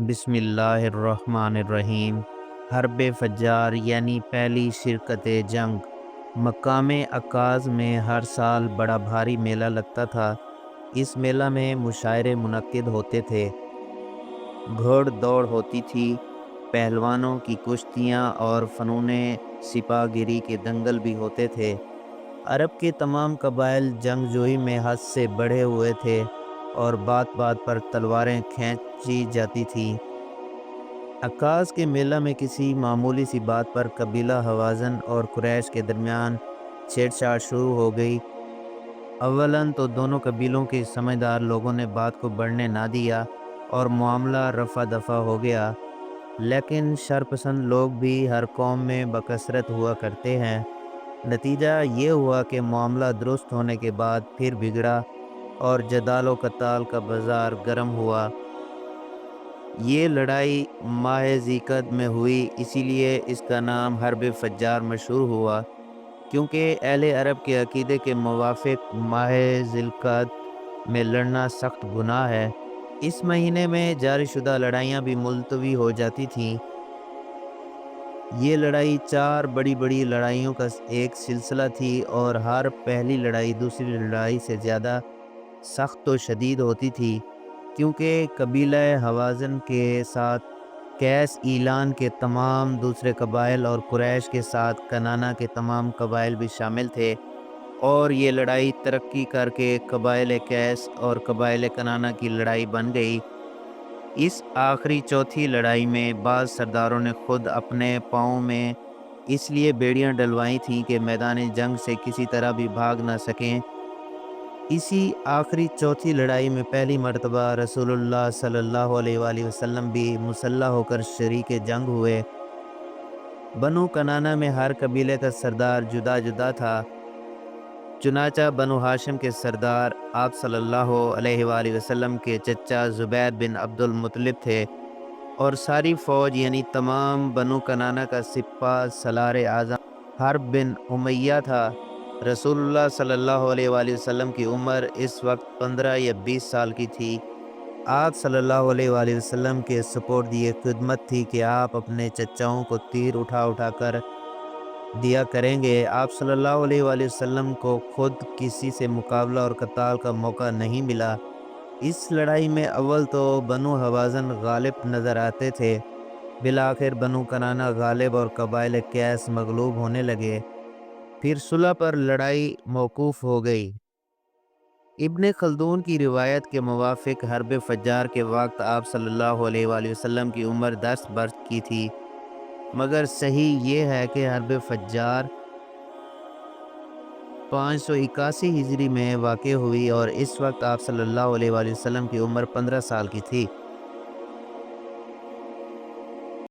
بسم اللہ الرحمن الرحیم۔ حرب فجار یعنی پہلی شرکت جنگ۔ مقام عکاظ میں ہر سال بڑا بھاری میلہ لگتا تھا۔ اس میلہ میں مشاعرے منعقد ہوتے تھے، گھوڑ دوڑ ہوتی تھی، پہلوانوں کی کشتیاں اور فنون سپاہ گیری کے دنگل بھی ہوتے تھے۔ عرب کے تمام قبائل جنگجوئی میں حد سے بڑھے ہوئے تھے اور بات بات پر تلواریں کھینچی جاتی تھیں۔ عکاظ کے میلہ میں کسی معمولی سی بات پر قبیلہ حوازن اور قریش کے درمیان چھیڑ چھاڑ شروع ہو گئی۔ اولاً تو دونوں قبیلوں کے سمجھدار لوگوں نے بات کو بڑھنے نہ دیا اور معاملہ رفع دفع ہو گیا، لیکن شرپسند لوگ بھی ہر قوم میں بکثرت ہوا کرتے ہیں۔ نتیجہ یہ ہوا کہ معاملہ درست ہونے کے بعد پھر بگڑا اور جدال و قتال کا بازار گرم ہوا۔ یہ لڑائی ماہ ذی القعدہ میں ہوئی، اسی لیے اس کا نام حرب فجار مشہور ہوا، کیونکہ اہل عرب کے عقیدے کے موافق ماہ ذی القعدہ میں لڑنا سخت گناہ ہے۔ اس مہینے میں جاری شدہ لڑائیاں بھی ملتوی ہو جاتی تھیں۔ یہ لڑائی چار بڑی بڑی لڑائیوں کا ایک سلسلہ تھی اور ہر پہلی لڑائی دوسری لڑائی سے زیادہ سخت و شدید ہوتی تھی، کیونکہ قبیلہ حوازن کے ساتھ قیس ایلان کے تمام دوسرے قبائل اور قریش کے ساتھ کنانہ کے تمام قبائل بھی شامل تھے، اور یہ لڑائی ترقی کر کے قبائل قیس اور قبائل کنانہ کی لڑائی بن گئی۔ اس آخری چوتھی لڑائی میں بعض سرداروں نے خود اپنے پاؤں میں اس لیے بیڑیاں ڈلوائی تھیں کہ میدان جنگ سے کسی طرح بھی بھاگ نہ سکیں۔ اسی آخری چوتھی لڑائی میں پہلی مرتبہ رسول اللہ صلی اللہ علیہ وآلہ وسلم بھی مسلح ہو کر شریک جنگ ہوئے۔ بنو کنانہ میں ہر قبیلے کا سردار جدا جدا تھا، چنانچہ بنو ہاشم کے سردار آپ صلی اللہ علیہ وآلہ وسلم کے چچا زبیر بن عبد المطلب تھے، اور ساری فوج یعنی تمام بنو کنانہ کا سپہ سالار اعظم حرب بن امیہ تھا۔ رسول اللہ صلی اللہ علیہ وآلہ وسلم کی عمر اس وقت 15 یا 20 سال کی تھی۔ آپ صلی اللہ علیہ وآلہ وسلم کے سپرد یہ خدمت تھی کہ آپ اپنے چچاؤں کو تیر اٹھا اٹھا کر دیا کریں گے۔ آپ صلی اللہ علیہ وآلہ وسلم کو خود کسی سے مقابلہ اور قتال کا موقع نہیں ملا۔ اس لڑائی میں اول تو بنو حوازن غالب نظر آتے تھے، بالآخر بنو کنانہ غالب اور قبائل قیس مغلوب ہونے لگے، پھر صلح پر لڑائی موقوف ہو گئی۔ ابن خلدون کی روایت کے موافق حرب فجار کے وقت آپ صلی اللہ علیہ وآلہ وسلم کی عمر 10 برس کی تھی، مگر صحیح یہ ہے کہ حرب فجار 581 ہجری میں واقع ہوئی اور اس وقت آپ صلی اللہ علیہ وآلہ وسلم کی عمر 15 سال کی تھی۔